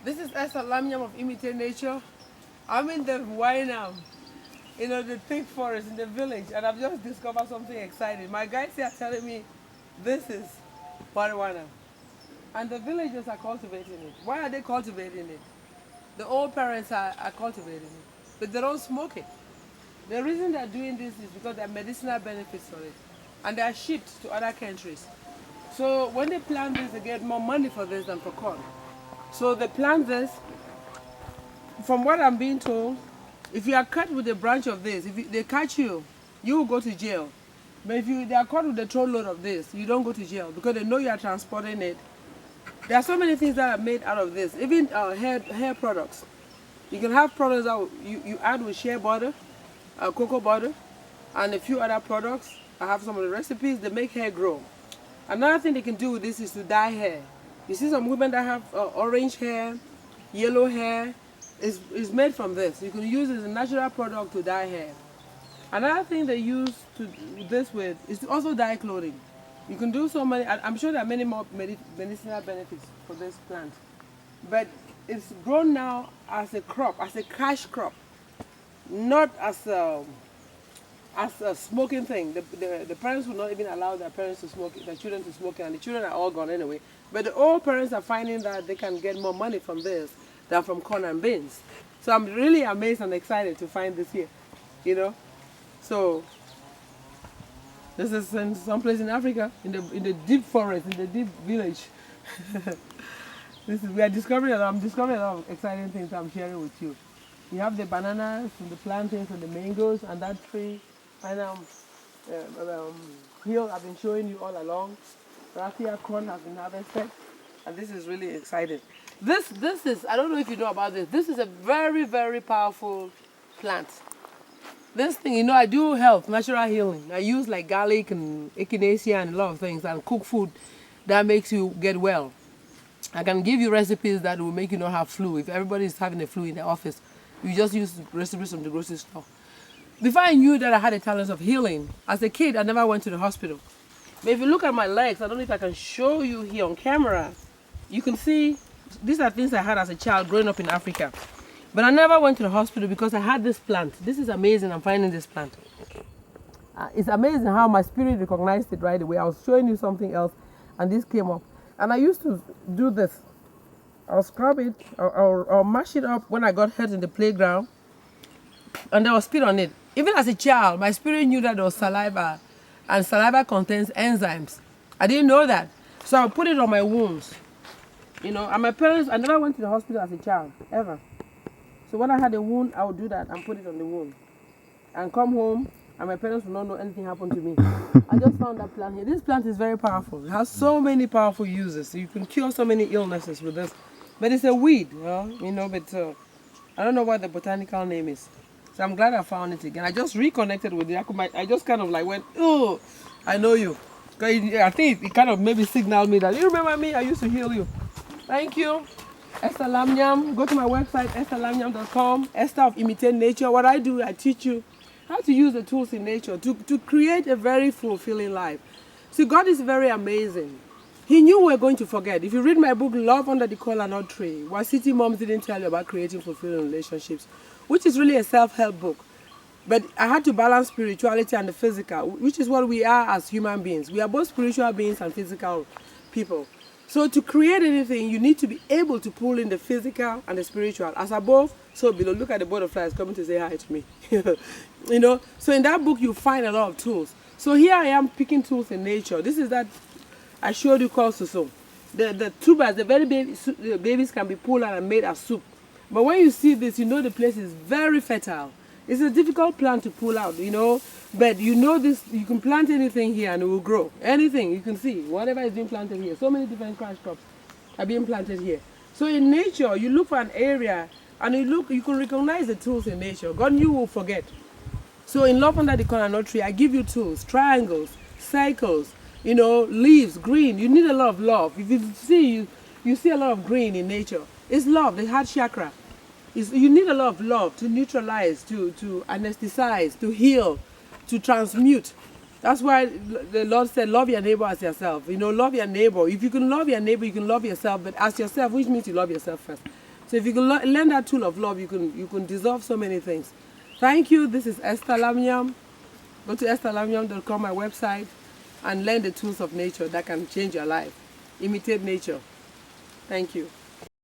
This is Esther Lamnyam of Imitate Nature. I'm in the Wainam, the thick forest in the village, and I've just discovered something exciting. My guides here are telling me this is marijuana, and the villagers are cultivating it. Why are they cultivating it? The old parents are cultivating it, but they don't smoke it. The reason they're doing this is because there are medicinal benefits for it, and they are shipped to other countries. So when they plant this, they get more money for this than for corn. So they plant this. From what I'm being told, if you are caught with a branch of this, they catch you, you will go to jail. But if they are caught with a trollload of this, you don't go to jail because they know you are transporting it. There are so many things that are made out of this, even hair products. You can have products that you add with shea butter, cocoa butter, and a few other products. I have some of the recipes. They make hair grow. Another thing they can do with this is to dye hair. You see some women that have orange hair, yellow hair. It's made from this. You can use it as a natural product to dye hair. Another thing they use to do this with is to also dye clothing. You can do so many. I'm sure there are many more medicinal benefits for this plant, but it's grown now as a crop, as a cash crop, not as a smoking thing. The parents will not even allow their parents to smoke, their children to smoke, and the children are all gone anyway. But the old parents are finding that they can get more money from this than from corn and beans. So I'm really amazed and excited to find this here, So this is in someplace in Africa, in the deep forest, in the deep village. We are discovering I'm discovering a lot of exciting things I'm sharing with you. You have the bananas and the plantains and the mangoes and that tree and hill I've been showing you all along. Raffia corn has been harvested, and this is really exciting. This is, I don't know if you know about this. This is a very, very powerful plant. This thing, I do health, natural healing. I use like garlic and echinacea and a lot of things and cook food that makes you get well. I can give you recipes that will make you not have flu. If everybody is having a flu in the office, you just use recipes from the grocery store. Before I knew that I had a talent of healing, as a kid, I never went to the hospital. But if you look at my legs, I don't know if I can show you here on camera. You can see these are things I had as a child growing up in Africa. But I never went to the hospital because I had this plant. This is amazing, I'm finding this plant. It's amazing how my spirit recognized it right away. I was showing you something else and this came up. And I used to do this. I'll scrub it, I'll mash it up when I got hurt in the playground. And there was spit on it. Even as a child, my spirit knew that there was saliva. And saliva contains enzymes. I didn't know that. So I would put it on my wounds. And my parents, I never went to the hospital as a child, ever. So when I had a wound, I would do that and put it on the wound. And come home, and my parents would not know anything happened to me. I just found that plant here. This plant is very powerful. It has so many powerful uses. You can cure so many illnesses with this. But it's a weed, but I don't know what the botanical name is. So I'm glad I found it again. I just reconnected with it. I just kind of like went, oh, I know you. I think it kind of maybe signaled me that, you remember me? I used to heal you. Thank you. Esther Lamnyam. Go to my website, estherlamnyam.com. Esther of Imitate Nature. What I do, I teach you how to use the tools in nature to create a very fulfilling life. See, God is very amazing. He knew we were going to forget. If you read my book, Love Under the Kola Nut Tree, what City Moms didn't tell you about creating fulfilling relationships, which is really a self-help book. But I had to balance spirituality and the physical, which is what we are as human beings. We are both spiritual beings and physical people. So to create anything, you need to be able to pull in the physical and the spiritual. As above, so below. Look at the butterflies coming to say hi to me. So in that book, you find a lot of tools. So here I am picking tools in nature. This is that I showed you called suso. The tubers, the very babies can be pulled out and made as soup. But when you see this, the place is very fertile. It's a difficult plant to pull out, but this, you can plant anything here and it will grow. Anything, you can see, whatever is being planted here. So many different cash crops are being planted here. So in nature, you look for an area and you can recognize the tools in nature. God knew will forget. So in Love Under the Kola Nut Tree, I give you tools, triangles, circles, leaves, green. You need a lot of love. If you see, you see a lot of green in nature. It's love, the heart chakra. You need a lot of love to neutralize, to anesthetize, to heal, to transmute. That's why the Lord said, love your neighbor as yourself. Love your neighbor. If you can love your neighbor, you can love yourself, but as yourself, which means you love yourself first. So if you can learn that tool of love, you can dissolve so many things. Thank you. This is Esther Lamnyam. Go to estherlamnyam.com, my website, and learn the tools of nature that can change your life. Imitate nature. Thank you.